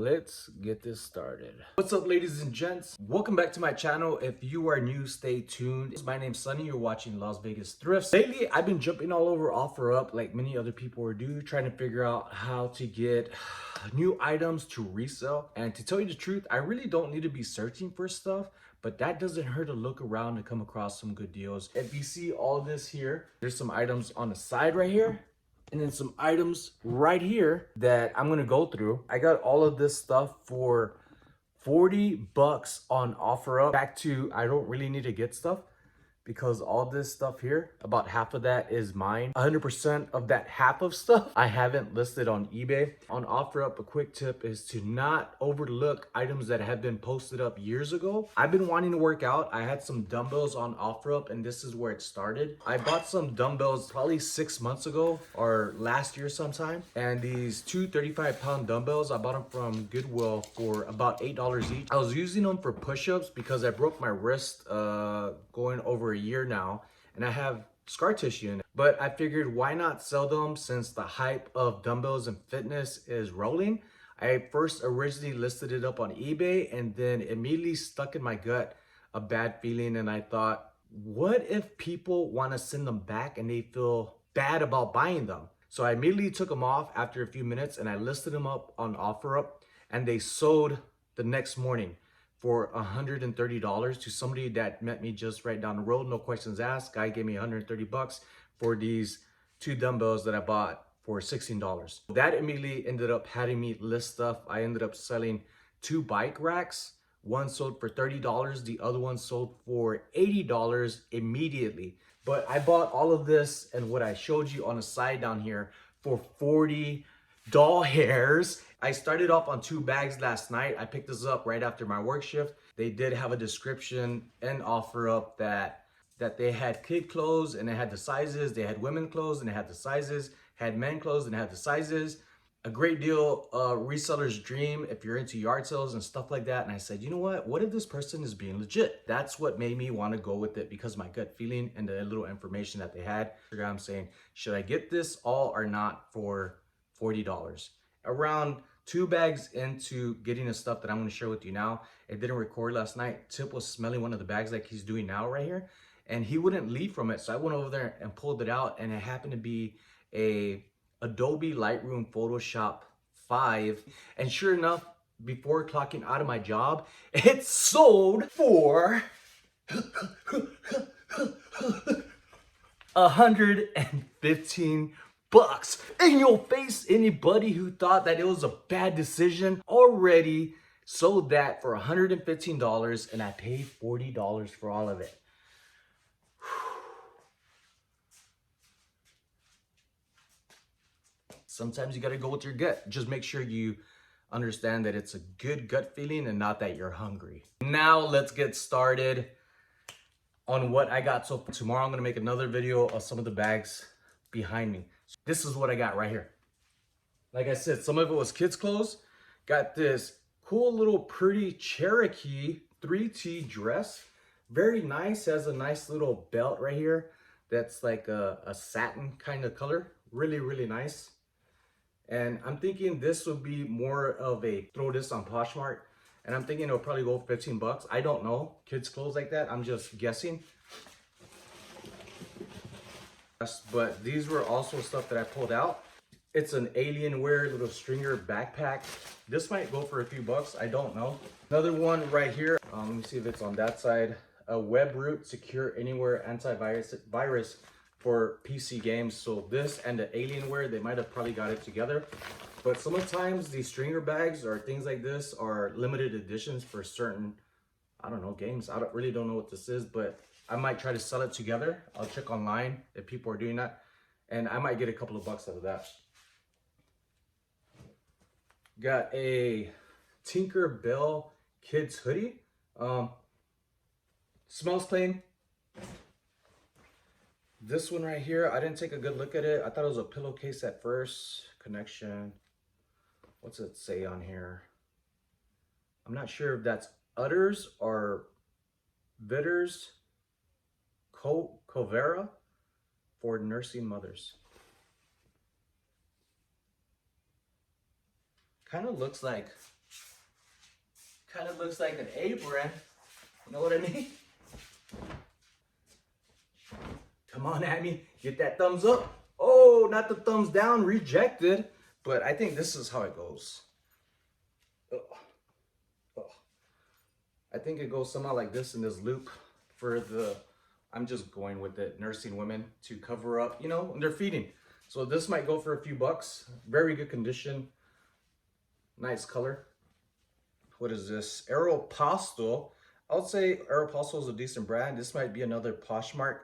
let's get this started. What's up, ladies and gents? Welcome back to my channel. If you are new, stay tuned. My name's Sunny. You're watching Las Vegas Thrifts. Lately, I've been jumping all over OfferUp like many other people are due, trying to figure out how to get new items to resell. And to tell you the truth, I really don't need to be searching for stuff, but that doesn't hurt to look around and come across some good deals. If you see all this here, there's some items on the side right here, and then some items right here that I'm gonna go through. I got all of this stuff for 40 bucks on OfferUp. Back to, I don't really need to get stuff because all this stuff here, about half of that is mine. 100% of that half of stuff I haven't listed on eBay. On OfferUp, a quick tip is to not overlook items that have been posted up years ago. I've been wanting to work out. I had some dumbbells on OfferUp and this is where it started. I bought some dumbbells probably 6 months ago or last year sometime. And these two 35-pound dumbbells, I bought them from Goodwill for about $8 each. I was using them for push-ups because I broke my wrist going over a year now, and I have scar tissue in it. But I figured, why not sell them since the hype of dumbbells and fitness is rolling? I first originally listed it up on eBay and then immediately stuck in my gut a bad feeling, and I thought, what if people want to send them back and they feel bad about buying them? So I immediately took them off after a few minutes and I listed them up on OfferUp, and they sold the next morning for $130 to somebody that met me just right down the road. No questions asked. Guy gave me 130 bucks for these two dumbbells that I bought for $16. That immediately ended up having me list stuff. I ended up selling two bike racks. One sold for $30. The other one sold for $80 immediately. But I bought all of this and what I showed you on the side down here for 40 doll hairs. I started off on 2 bags last night. I picked this up right after my work shift. They did have a description and OfferUp that they had kid clothes and they had the sizes. They had women clothes and they had the sizes. Had men clothes and they had the sizes. A great deal, reseller's dream if you're into yard sales and stuff like that. And I said, you know what if this person is being legit? That's what made me want to go with it, because my gut feeling and the little information that they had. I'm saying, should I get this all or not for $40? Around 2 bags into getting the stuff that I'm going to share with you now. It didn't record last night. Tip was smelling one of the bags like he's doing now right here, and he wouldn't leave from it. So I went over there and pulled it out, and it happened to be a Adobe Lightroom Photoshop 5. And sure enough, before clocking out of my job, it sold for $115 bucks. In your face, anybody who thought that it was a bad decision already sold that for $115, and I paid $40 for all of it. Sometimes you got to go with your gut. Just make sure you understand that it's a good gut feeling and not that you're hungry. Now let's get started on what I got. So tomorrow I'm going to make another video of some of the bags behind me. So this is what I got right here. Like I said, some of it was kids' clothes. Got this cool little pretty Cherokee 3T dress. Very nice. Has a nice little belt right here that's like a satin kind of color. Really, really nice. And I'm thinking this would be more of a throw this on Poshmark. And I'm thinking it'll probably go 15 bucks. I don't know. Kids' clothes like that. I'm just guessing. But these were also stuff that I pulled out. It's an Alienware little stringer backpack. This might go for a few bucks. I don't know. Another one right here. Let me see if it's on that side. A WebRoot Secure Anywhere Antivirus for PC games. So this and the Alienware, they might have probably got it together. But sometimes these stringer bags or things like this are limited editions for certain, I don't know, games. I really don't know what this is, but I might try to sell it together. I'll check online if people are doing that, and I might get a couple of bucks out of that. Got a Tinker Bell kids hoodie. Smells clean. This one right here, I didn't take a good look at it. I thought it was a pillowcase at first. Connection. What's it say on here? I'm not sure if that's udders or bitters. Covera for nursing mothers. Kind of looks like Kind of looks like an A brand. You know what I mean? Come on, Amy, get that thumbs up. Oh, not the thumbs down, rejected. But I think this is how it goes. Oh. Oh. I think it goes somehow like this in this loop for the, I'm just going with it, nursing women to cover up, you know, when they're feeding. So this might go for a few bucks. Very good condition. Nice color. What is this? Aeropostale. I would say Aeropostale is a decent brand. This might be another Poshmark.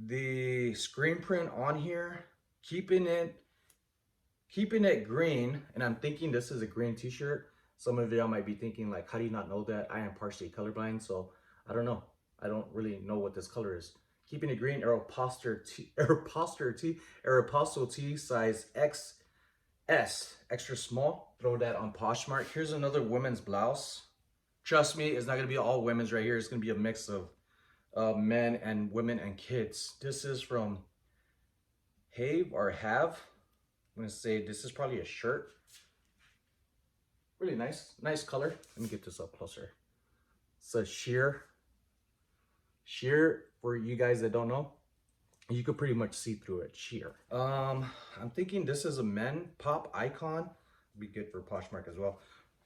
The screen print on here, keeping it green, and I'm thinking this is a green t-shirt. Some of y'all might be thinking like, how do you not know that? I am partially colorblind, so I don't know. I don't really know what this color is. Keeping it green, Aeropostale T, size XS, extra small. Throw that on Poshmark. Here's another women's blouse. Trust me, it's not gonna be all women's right here. It's gonna be a mix of men and women and kids. This is from Have. I'm gonna say this is probably a shirt. Really nice color. Let me get this up closer. It's a sheer. For you guys that don't know, you could pretty much see through it. Sheer. I'm thinking this is a men pop icon. Be good for Poshmark as well.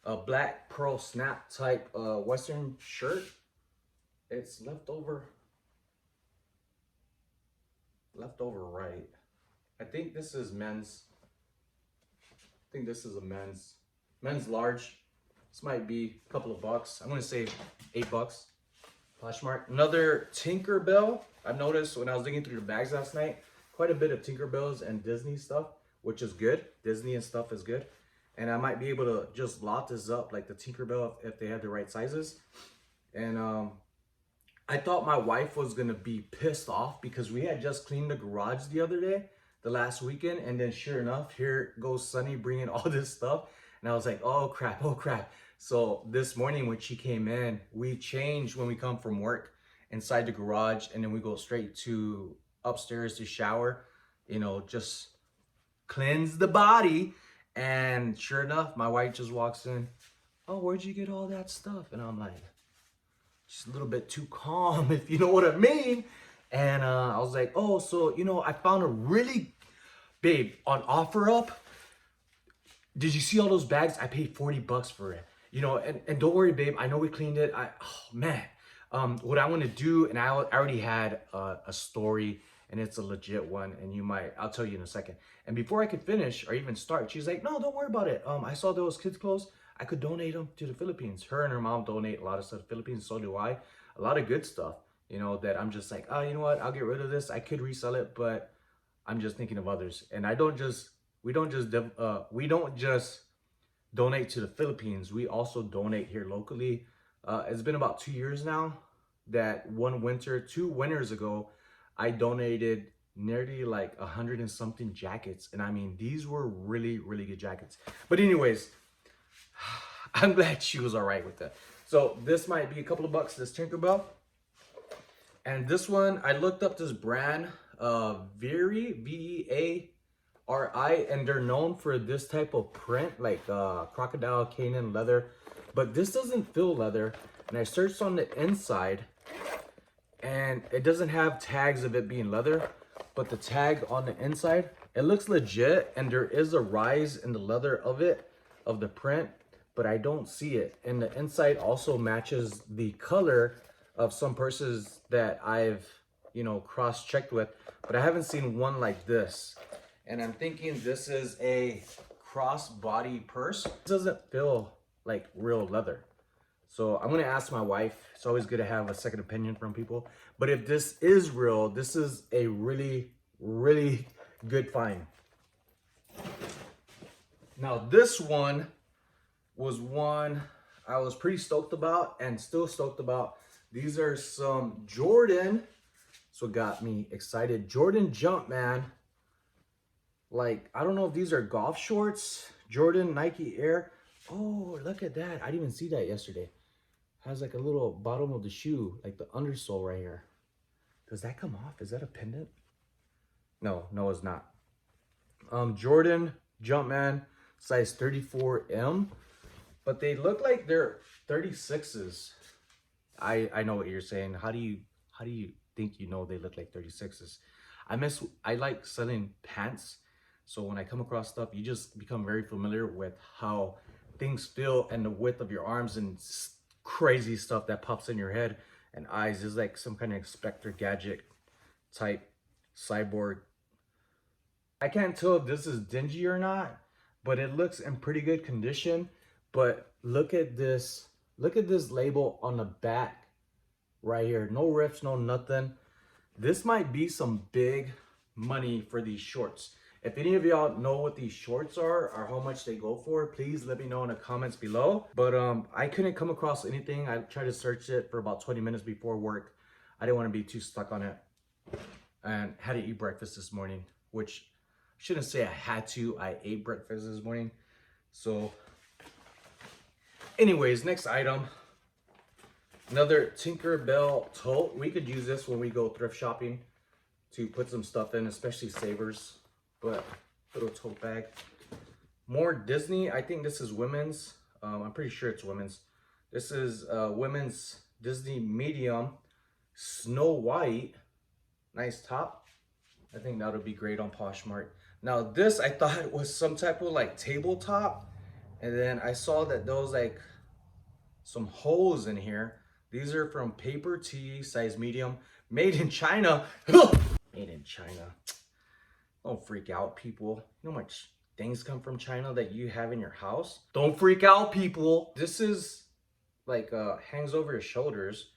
A black pearl snap type Western shirt. It's leftover right. I think this is men's. I think this is a men's large. This might be a couple of bucks. I'm gonna say $8. Poshmark. Another Tinkerbell. I've noticed when I was digging through the bags last night, quite a bit of Tinkerbells and Disney stuff, which is good. Disney and stuff is good. And I might be able to just lot this up like the Tinkerbell if they have the right sizes. And I thought my wife was gonna be pissed off because we had just cleaned the garage the last weekend, and then sure enough, here goes Sunny bringing all this stuff. And I was like, oh crap. So this morning when she came in, we changed when we come from work inside the garage, and then we go straight to upstairs to shower, you know, just cleanse the body. And sure enough, my wife just walks in. Oh, where'd you get all that stuff? And I'm like, just a little bit too calm, if you know what I mean. And I was like, oh, so, you know, I found a really, babe, on OfferUp. Did you see all those bags? I paid $40 for it. You know, and don't worry, babe. I know we cleaned it. Oh, man. What I want to do, and I already had a story, and it's a legit one, and I'll tell you in a second. And before I could finish or even start, she's like, no, don't worry about it. I saw those kids' clothes. I could donate them to the Philippines. Her and her mom donate a lot of stuff to the Philippines. So do I. A lot of good stuff, you know, that I'm just like, oh, you know what? I'll get rid of this. I could resell it, but I'm just thinking of others. And we don't just donate to the Philippines. We also donate here locally. It's been about 2 years now that 2 winters ago, I donated nearly like 100 and something jackets. And I mean, these were really, really good jackets. But anyways, I'm glad she was all right with that. So this might be a couple of bucks, this Tinkerbell. And this one, I looked up this brand, Veari, V-E-A-R-I, and they're known for this type of print, like crocodile, Canaan leather. But this doesn't feel leather. And I searched on the inside, and it doesn't have tags of it being leather, but the tag on the inside, it looks legit, and there is a rise in the leather of it, of the print, but I don't see it. And the inside also matches the color of some purses that I've, you know, cross-checked with, but I haven't seen one like this. And I'm thinking this is a cross-body purse. It doesn't feel like real leather. So I'm gonna ask my wife. It's always good to have a second opinion from people. But if this is real, this is a really, really good find. Now this one was one I was pretty stoked about and still stoked about. These are some Jordan. That's what got me excited. Jordan Jumpman. Like, I don't know if these are golf shorts. Jordan Nike Air. Oh, look at that. I didn't even see that yesterday. Has like a little bottom of the shoe, like the undersole right here. Does that come off? Is that a pendant? No, it's not. Jordan Jumpman, size 34M. but they look like they're 36s. I know what you're saying. How do you think you know they look like 36s? I like selling pants. So when I come across stuff, you just become very familiar with how things feel and the width of your arms and crazy stuff that pops in your head and eyes. Is like some kind of Inspector Gadget type cyborg. I can't tell if this is dingy or not, but it looks in pretty good condition. But look at this label on the back right here. No rips, no nothing. This might be some big money for these shorts. If any of y'all know what these shorts are or how much they go for, please let me know in the comments below. But I couldn't come across anything. I tried to search it for about 20 minutes before work. I didn't want to be too stuck on it. And had to eat breakfast this morning, which I shouldn't say I had to. I ate breakfast this morning. So anyways, next item. Another Tinkerbell tote. We could use this when we go thrift shopping to put some stuff in, especially savers. But little tote bag. More Disney. I think this is women's. I'm pretty sure it's women's. This is women's Disney medium. Snow White. Nice top. I think that would be great on Poshmark. Now this I thought was some type of like tabletop. And then I saw that there was like some holes in here. These are from Paper Tee, size medium, made in China. Made in China. Don't freak out, people. You know how much things come from China that you have in your house? Don't freak out, people. This is like hangs over your shoulders.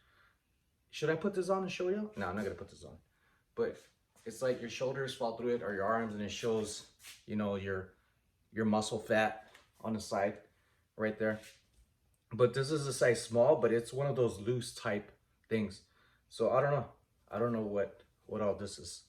Should I put this on and show you? No, I'm not gonna put this on. But it's like your shoulders fall through it or your arms, and it shows, you know, your muscle fat on the side right there. But this is a size small, but it's one of those loose type things. So I don't know what all this is.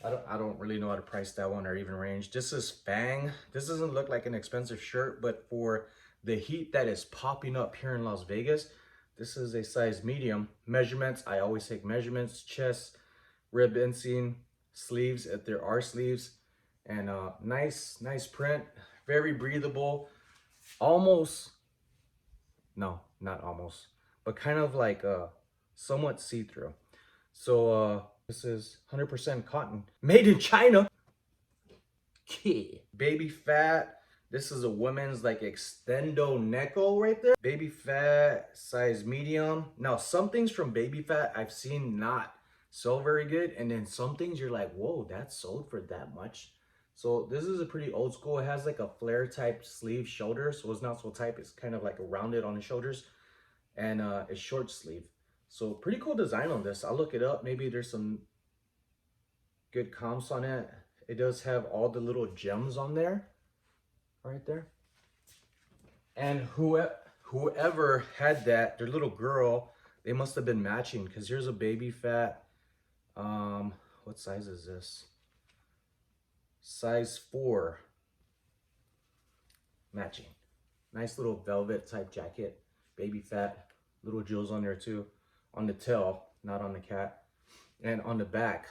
I don't really know how to price that one or even range. This is Fang. This doesn't look like an expensive shirt, but for the heat that is popping up here in Las Vegas, this is a size medium. Measurements, I always take measurements. Chest, rib inseam, sleeves if there are sleeves, and nice print, very breathable. Almost, no, not almost, but kind of like somewhat see-through. So this is 100% cotton, made in China. Baby fat. This is a women's like extendo necko right there. Baby fat, size medium. Now some things from Baby Fat I've seen not sell very good, and then some things you're like, whoa, that's sold for that much. So this is a pretty old school. It has like a flare type sleeve shoulder, so it's not so tight. It's kind of like a rounded on the shoulders, and it's short sleeve. So pretty cool design on this. I'll look it up. Maybe there's some good comps on it. It does have all the little gems on there, right there. And whoever had that, their little girl, they must have been matching, because here's a Baby Fat. What size is this? Size 4. Matching. Nice little velvet type jacket. Baby Fat. Little jewels on there too. On the tail, not on the cat. And on the back,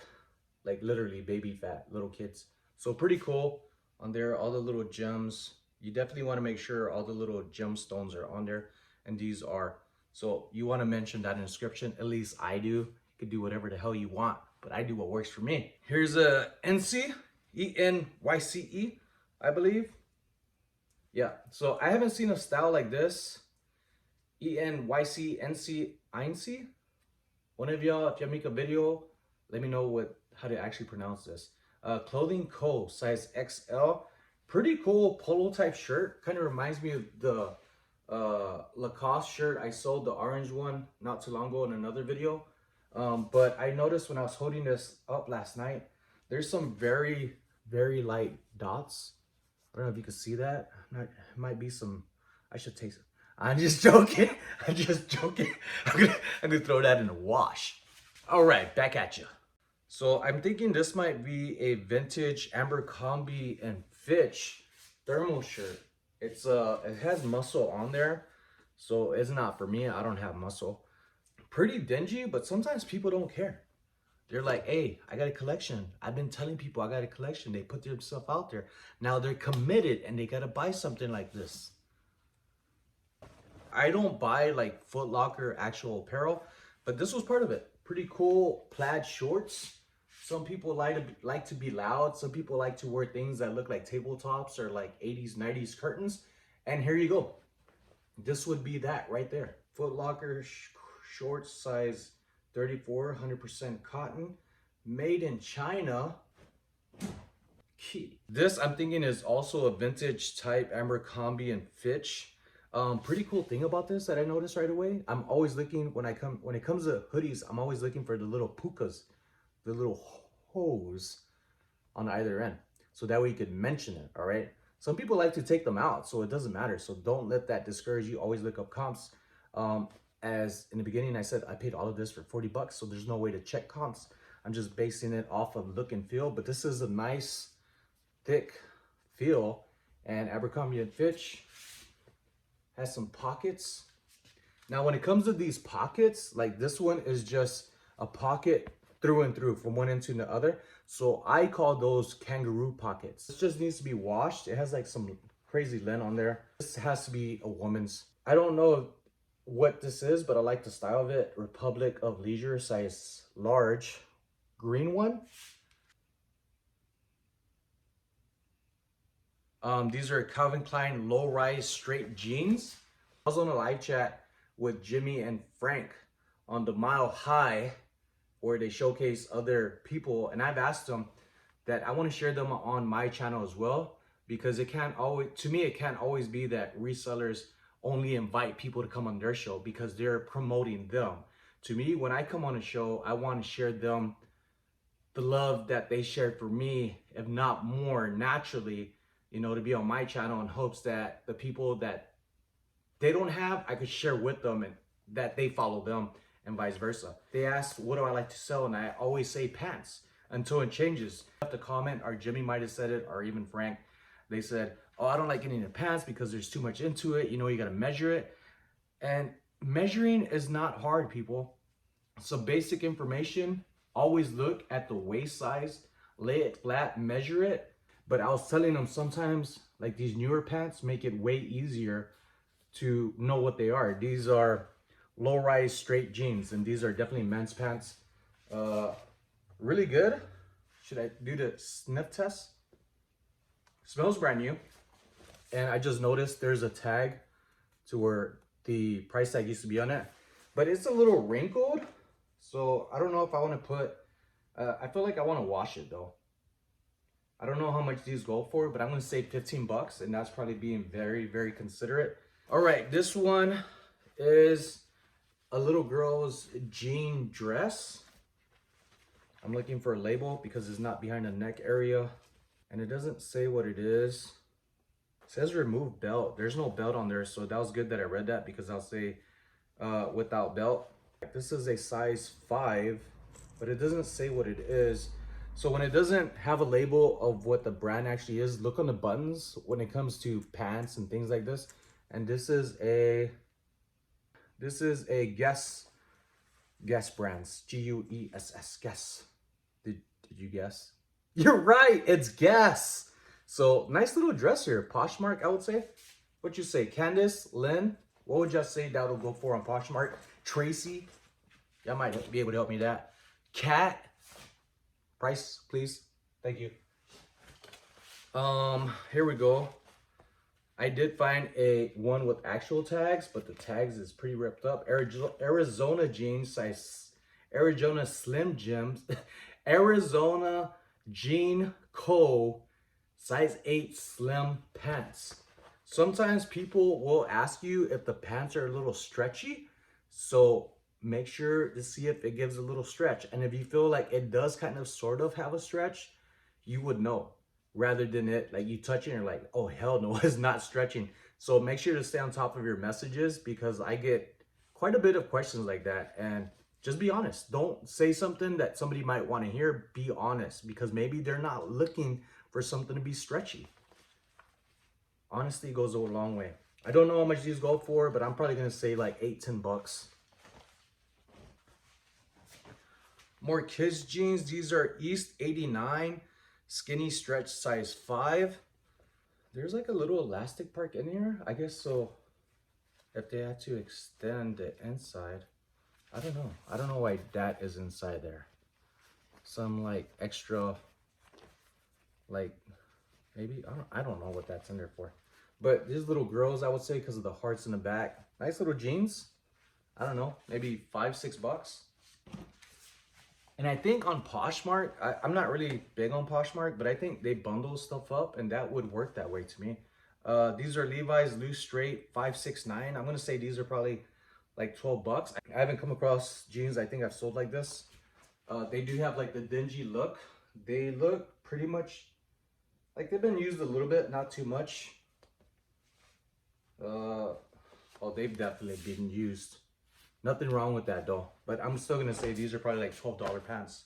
like literally Baby Fat, little kids. So pretty cool on there. All the little gems. You definitely want to make sure all the little gemstones are on there. And these are. So you want to mention that in the description. At least I do. You can do whatever the hell you want, but I do what works for me. Here's a NC. ENYCE, I believe. Yeah, so I haven't seen a style like this. ENYCNC. One of y'all, if you make a video, let me know how to actually pronounce this. Clothing Co. size XL. Pretty cool polo type shirt. Kind of reminds me of the Lacoste shirt. I sold the orange one not too long ago in another video. But I noticed when I was holding this up last night, there's some very light dots. I don't know if you can see that. It might be some, I should taste it. I'm just joking. I'm just joking. I'm gonna throw that in the wash. All right, back at you. So I'm thinking this might be a vintage Abercrombie and Fitch thermal shirt. It has muscle on there, so it's not for me. I don't have muscle. Pretty dingy, but sometimes people don't care. They're like, hey, I got a collection. I've been telling people I got a collection. They put themselves out there. Now they're committed and they got to buy something like this. I don't buy like Foot Locker actual apparel, but this was part of it. Pretty cool plaid shorts. Some people like to be loud. Some people like to wear things that look like tabletops or like 80s, 90s curtains. And here you go. This would be that right there. Foot Locker shorts, size 34, 100% cotton, made in China. This I'm thinking is also a vintage type Abercrombie and Fitch. Pretty cool thing about this that I noticed right away. I'm always looking when it comes to hoodies. I'm always looking for the little pukas, the little hose on either end, so that way you could mention it. All right. Some people like to take them out, so it doesn't matter. So don't let that discourage you. Always look up comps. As in the beginning, I said I paid all of this for 40 bucks, so there's no way to check comps. I'm just basing it off of look and feel. But this is a nice, thick feel, and Abercrombie and Fitch has some pockets. Now, when it comes to these pockets, like this one is just a pocket through and through from one end to the other. So I call those kangaroo pockets. This just needs to be washed. It has like some crazy lint on there. This has to be a woman's. I don't know what this is, but I like the style of it. Republic of Leisure, size large, green one. These are Calvin Klein low-rise straight jeans. I was on a live chat with Jimmy and Frank on the Mile High, where they showcase other people, and I've asked them that I want to share them on my channel as well, because it can't always, to me, it can't always be that resellers only invite people to come on their show because they're promoting them. To me, when I come on a show, I want to share them the love that they shared for me, if not more, naturally, you know, to be on my channel, in hopes that the people that they don't have, I could share with them, and that they follow them, and vice versa. They asked, what do I like to sell? And I always say pants until it changes. I have to comment, or Jimmy might have said it, or even Frank. They said, oh, I don't like getting the pants because there's too much into it. You know, you got to measure it. And measuring is not hard, people. Some basic information. Always look at the waist size, lay it flat, measure it. But I was telling them sometimes, like these newer pants make it way easier to know what they are. These are low-rise straight jeans, and these are definitely men's pants. Really good. Should I do the sniff test? Smells brand new. And I just noticed there's a tag to where the price tag used to be on it, but it's a little wrinkled. So I don't know if I want to put, I feel like I want to wash it though. I don't know how much these go for, but I'm going to say 15 bucks, and that's probably being very, very considerate. All right, this one is a little girl's jean dress. I'm looking for a label because it's not behind the neck area, and it doesn't say what it is. It says remove belt. There's no belt on there, so that was good that I read that, because I'll say without belt. This is a size 5, but it doesn't say what it is. So when it doesn't have a label of what the brand actually is, look on the buttons when it comes to pants and things like this. And this is a Guess brands, Guess. Guess. Did you guess? You're right, it's Guess. So nice little dress here, Poshmark, I would say. What you say, Candace, Lynn? What would you say that will go for on Poshmark? Tracy, y'all might be able to help me that. Cat. Price, please. Thank you. Here we go. I did find a one with actual tags, but the tags is pretty ripped up. Arizona jeans, size Arizona Slim Jims, Arizona Jean Co. size 8 slim pants. Sometimes people will ask you if the pants are a little stretchy, so make sure to see if it gives a little stretch. And if you feel like it does kind of sort of have a stretch, you would know, rather than it like you touch it and you're like, oh hell no, it's not stretching. So make sure to stay on top of your messages, because I get quite a bit of questions like that. And just be honest. Don't say something that somebody might want to hear. Be honest, because maybe they're not looking for something to be stretchy. Honesty goes a long way. I don't know how much these go for, but I'm probably gonna say like 8-10 bucks. More kids jeans. These are East 89 skinny stretch size 5. There's like a little elastic part in here, I guess, so if they had to extend the inside, I don't know. I don't know why that is inside there. Some like extra, like maybe, I don't know what that's in there for. But these little girls, I would say, because of the hearts in the back. Nice little jeans. I don't know, maybe $5-6. And I think on Poshmark, I'm not really big on Poshmark, but I think they bundle stuff up and that would work that way to me. These are Levi's loose straight 569. I'm gonna say these are probably like $12. I haven't come across jeans I think I've sold like this. They do have like the dingy look. They look pretty much like they've been used a little bit, not too much. Oh, they've definitely been used. Nothing wrong with that though, but I'm still gonna say these are probably like $12 pants.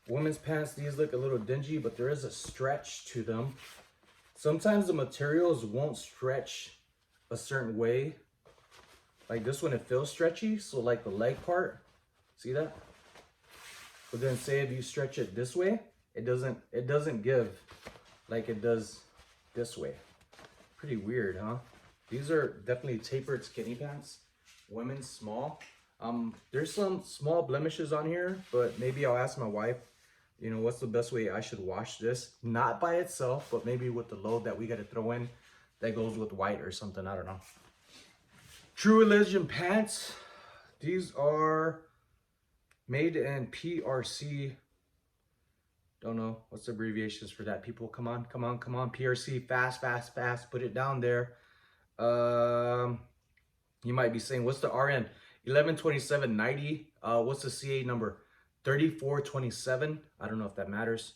Women's pants, these look a little dingy, but there is a stretch to them. Sometimes the materials won't stretch a certain way. Like this one, it feels stretchy, so like the leg part, see that? But then say if you stretch it this way, it doesn't give like it does this way. Pretty weird, huh? These are definitely tapered skinny pants. Women's small. There's some small blemishes on here, but maybe I'll ask my wife, you know, what's the best way I should wash this? Not by itself, but maybe with the load that we got to throw in that goes with white or something. I don't know. True Religion pants. These are made in PRC. Don't know what's the abbreviations for that. People, come on. PRC, fast. Put it down there. You might be saying, what's the RN? 112790. What's the CA number? 3427. I don't know if that matters.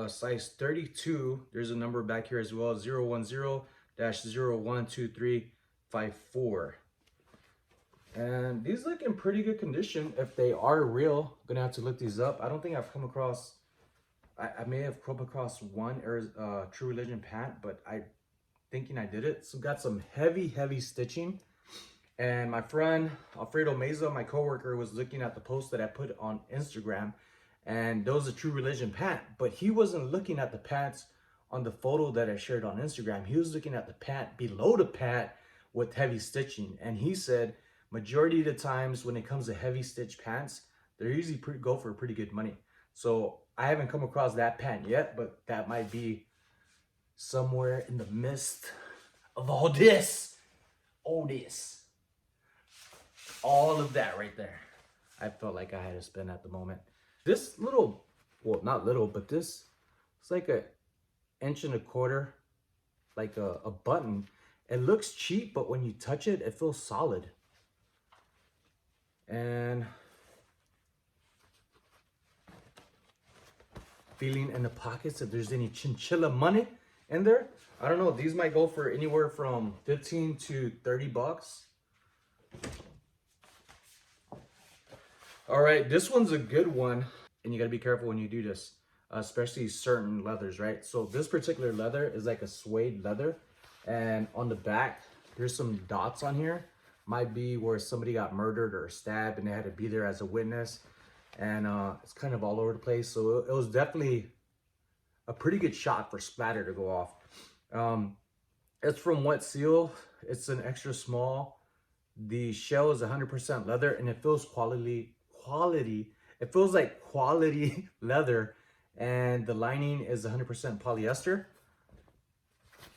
Size 32. There's a number back here as well. 010-012354. And these look in pretty good condition if they are real. I'm gonna have to look these up. I don't think I've come across, I may have come across one True Religion pant, but I thinking I did it. So got some heavy stitching. And my friend Alfredo Meza, my coworker, was looking at the post that I put on Instagram, and those are True Religion pant, but he wasn't looking at the pants on the photo that I shared on Instagram. He was looking at the pant below the pant with heavy stitching, and he said majority of the times when it comes to heavy stitch pants, they're usually go for pretty good money. So I haven't come across that pant yet, but that might be somewhere in the midst of all this, all of that right there. I felt like I had to spend at the moment. This little, well, not little, but this, it's like a 1.25 inch, like a button. It looks cheap, but when you touch it, it feels solid. And feeling in the pockets if there's any chinchilla money in there. I don't know, these might go for anywhere from 15 to 30 bucks. All right, this one's a good one, and you gotta be careful when you do this, especially certain leathers, right? So this particular leather is like a suede leather, and on the back, there's some dots on here. Might be where somebody got murdered or stabbed and they had to be there as a witness. And it's kind of all over the place. So it was definitely a pretty good shot for splatter to go off. It's from Wet Seal. It's an extra small. The shell is 100% leather, and it feels quality. It feels like quality leather, and the lining is 100% polyester.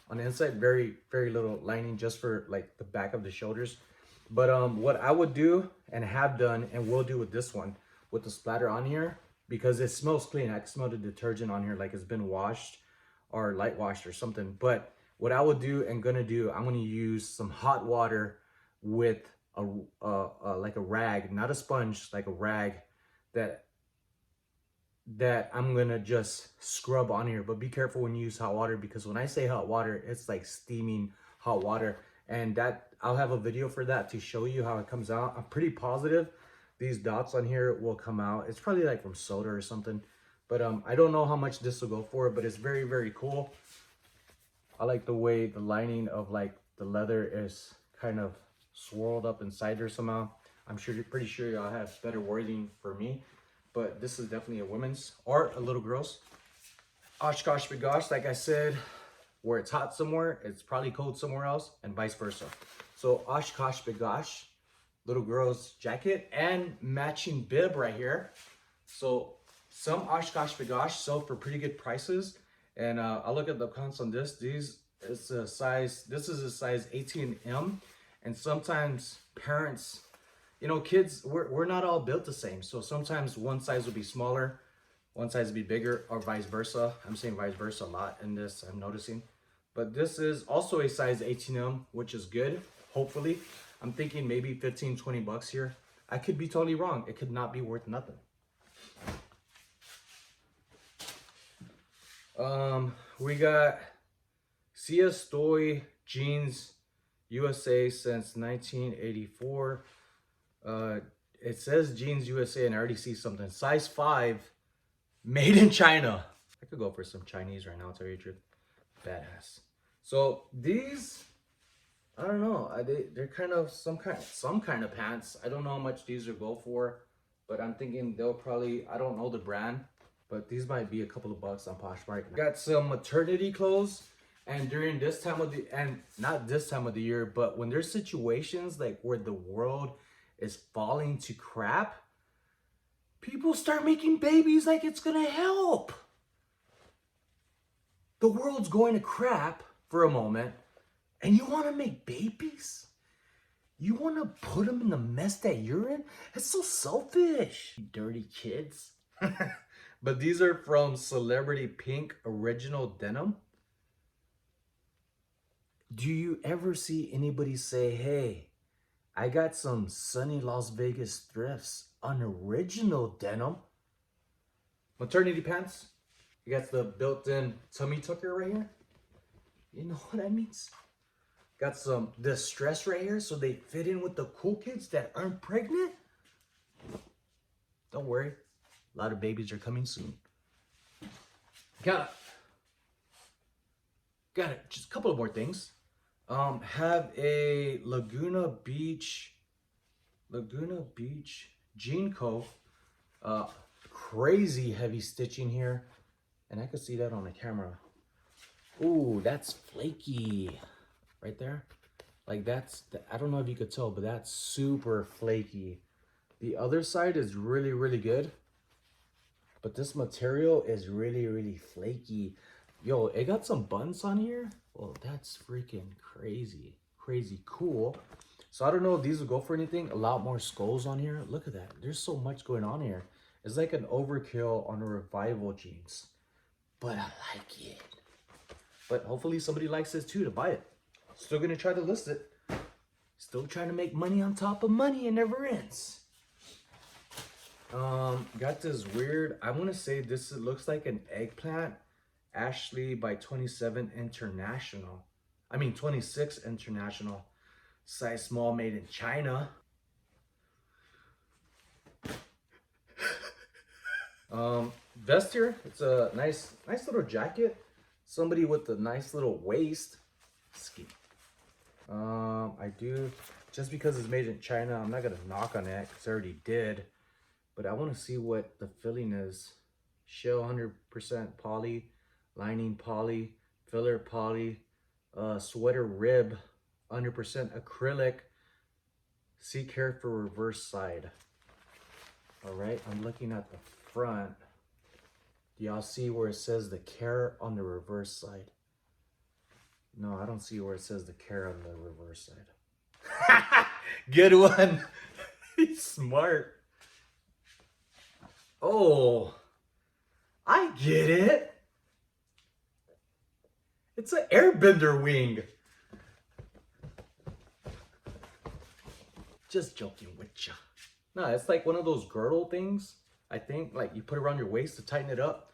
On the inside, very little lining, just for like the back of the shoulders. But what I would do and have done and will do with this one, with the splatter on here, because it smells clean. I can smell the detergent on here like it's been washed or light washed or something. But what I would do and gonna do, I'm gonna use some hot water with a like a rag, not a sponge, like a rag that I'm gonna just scrub on here. But be careful when you use hot water, because when I say hot water, it's like steaming hot water, and that I'll have a video for that to show you how it comes out. I'm pretty positive these dots on here will come out. It's probably like from soda or something, but I don't know how much this will go for, but it's very cool. I like the way the lining of like the leather is kind of swirled up inside there somehow. I'm pretty sure y'all have better wording for me, but this is definitely a women's or a little girl's. Oshkosh bagosh, like I said, where it's hot somewhere, it's probably cold somewhere else, and vice versa. So Oshkosh Bagosh, little girl's jacket and matching bib right here. So some Oshkosh Bagosh sell for pretty good prices. And I'll look at the counts on this. This is a size 18M. And sometimes parents, you know, kids, we're not all built the same. So sometimes one size will be smaller, one size will be bigger, or vice versa. I'm saying vice versa a lot in this, I'm noticing. But this is also a size 18M, which is good, hopefully. I'm thinking maybe 15, 20 bucks here. I could be totally wrong. It could not be worth nothing. We got Sia Stoy Jeans USA since 1984. It says Jeans USA and I already see something. Size 5, made in China. I could go for some Chinese right now, to tell you the truth. Badass. So these, I don't know. They're kind of some kind of pants. I don't know how much these will go for, but I'm thinking they'll probably, I don't know the brand, but these might be a couple of bucks on Poshmark. Got some maternity clothes, and during this time of the, and not this time of the year, but when there's situations like where the world is falling to crap, people start making babies like it's gonna help. The world's going to crap for a moment, and you want to make babies? You want to put them in the mess that you're in? That's so selfish, you dirty kids. But these are from Celebrity Pink Original Denim. Do you ever see anybody say, hey, I got some sunny Las Vegas thrifts on original denim? Maternity pants. You got the built-in tummy tucker right here. You know what that means? Got some distress right here so they fit in with the cool kids that aren't pregnant. Don't worry. A lot of babies are coming soon. Got it. Just a couple of more things. Have a Laguna Beach jean coat. Crazy heavy stitching here. And I could see that on the camera. Ooh, that's flaky right there. Like that's, I don't know if you could tell, but that's super flaky. The other side is really, really good. But this material is really, really flaky. Yo, it got some buttons on here. Well, that's freaking crazy. Crazy cool. So I don't know if these will go for anything. A lot more skulls on here. Look at that. There's so much going on here. It's like an overkill on a revival jeans. But I like it. But hopefully somebody likes this too to buy it. Still gonna try to list it. Still trying to make money on top of money. It never ends. Got this weird, I want to say this looks like an eggplant. Ashley by 27 International. I mean 26 International. Size small, made in China. Vest here. It's a nice little jacket. Somebody with a nice little waist. Ski. I do, just because it's made in China, I'm not gonna knock on it because I already did. But I want to see what the filling is. Shell 100% poly, lining poly, filler poly, sweater rib 100% acrylic. See care for reverse side. All right, I'm looking at the front. Do y'all see where it says the care on the reverse side? No, I don't see where it says the care on the reverse side. Good one. He's smart. Oh, I get it. It's an Airbender wing. Just joking with ya. No, it's like one of those girdle things. I think like you put around your waist to tighten it up.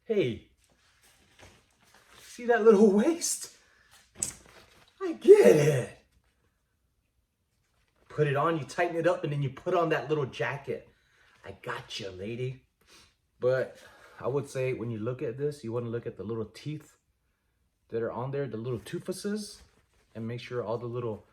Hey, see that little waist? I get it. Put it on, you tighten it up, and then you put on that little jacket. I got you, lady. But I would say when you look at this, you want to look at the little teeth that are on there, the little toofuses, and make sure all the little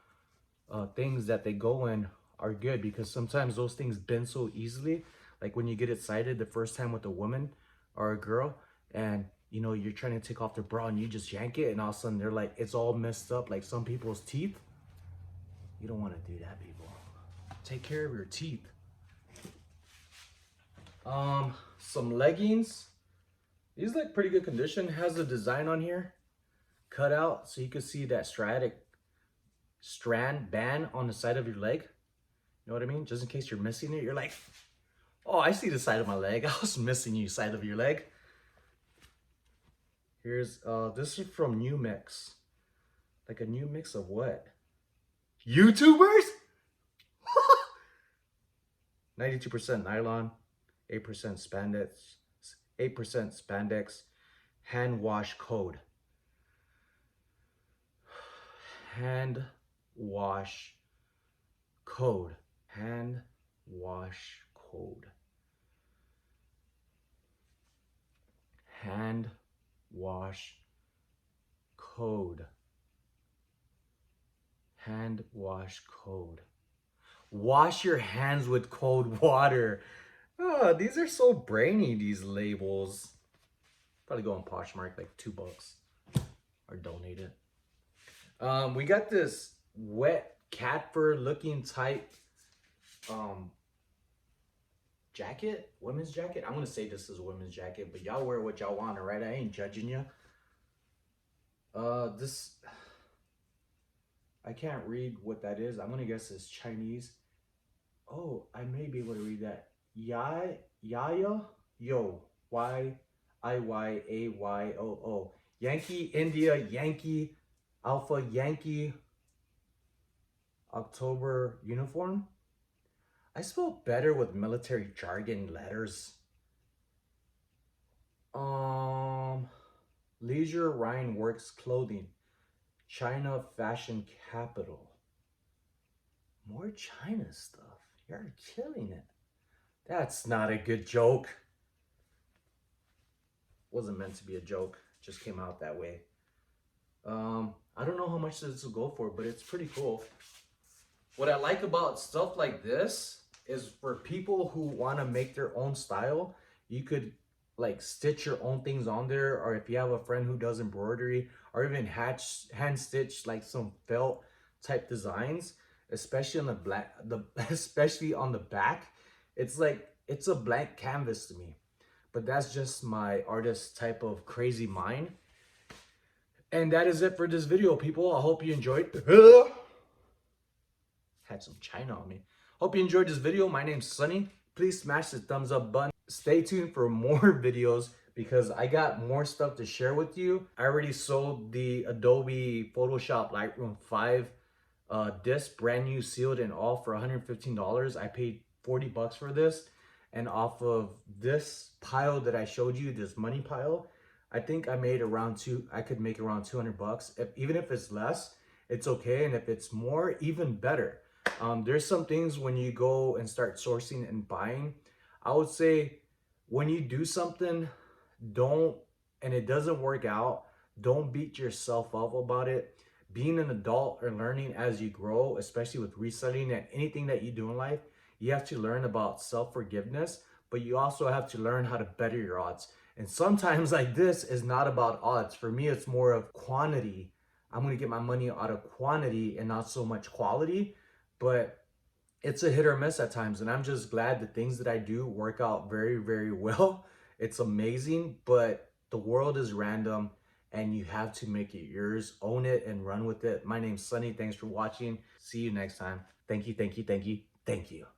things that they go in are good, because sometimes those things bend so easily. Like when you get excited the first time with a woman or a girl, and you know, you're trying to take off their bra and you just yank it and all of a sudden they're like, it's all messed up like some people's teeth. You don't want to do that, people. Take care of your teeth. Some leggings. These look pretty good condition. Has a design on here cut out so you can see that strand band on the side of your leg. You know what I mean? Just in case you're missing it, you're like, oh, I see the side of my leg. I was missing you side of your leg. Here's this is from New Mix. Like a new mix of what? YouTubers? 92% nylon, 8% spandex, hand wash code. Hand wash code. Hand wash code. Hand wash code. Hand wash code. Wash your hands with cold water. Oh, these are so brainy, these labels. Probably go on Poshmark, like $2 or donate it. We got this wet cat fur looking type jacket, women's jacket. I'm gonna say this is a women's jacket, but y'all wear what y'all want, alright? I ain't judging you. This, I can't read what that is. I'm gonna guess it's Chinese. Oh, I may be able to read that. Yaya yo Iyayoo. Yankee India Yankee Alpha Yankee October uniform. I spell better with military jargon letters. Leisure Ryan Works Clothing, China Fashion Capital. More China stuff. You're killing it. That's not a good joke. Wasn't meant to be a joke. Just came out that way. I don't know how much this will go for, but it's pretty cool. What I like about stuff like this is for people who want to make their own style, you could like stitch your own things on there, or if you have a friend who does embroidery, or even hand stitch like some felt type designs, especially on especially on the back. It's like it's a blank canvas to me, but that's just my artist type of crazy mind. And that is it for this video, people. I hope you enjoyed. Had some China on me. Hope you enjoyed this video. My name's Sunny. Please smash the thumbs up button. Stay tuned for more videos because I got more stuff to share with you. I already sold the Adobe Photoshop Lightroom 5 disc, brand new, sealed and all, for $115. I paid $40 for this. And off of this pile that I showed you, this money pile, I think I made around I could make around $200. Even if it's less, it's okay. And if it's more, even better. There's some things when you go and start sourcing and buying, I would say when you do something, and it doesn't work out, don't beat yourself up about it. Being an adult or learning as you grow, especially with reselling and anything that you do in life, you have to learn about self-forgiveness, but you also have to learn how to better your odds. And sometimes like this is not about odds. For me, it's more of quantity. I'm going to get my money out of quantity and not so much quality, but it's a hit or miss at times. And I'm just glad the things that I do work out very, very well. It's amazing, but the world is random and you have to make it yours, own it and run with it. My name's Sunny. Thanks for watching. See you next time. Thank you, thank you, thank you, thank you.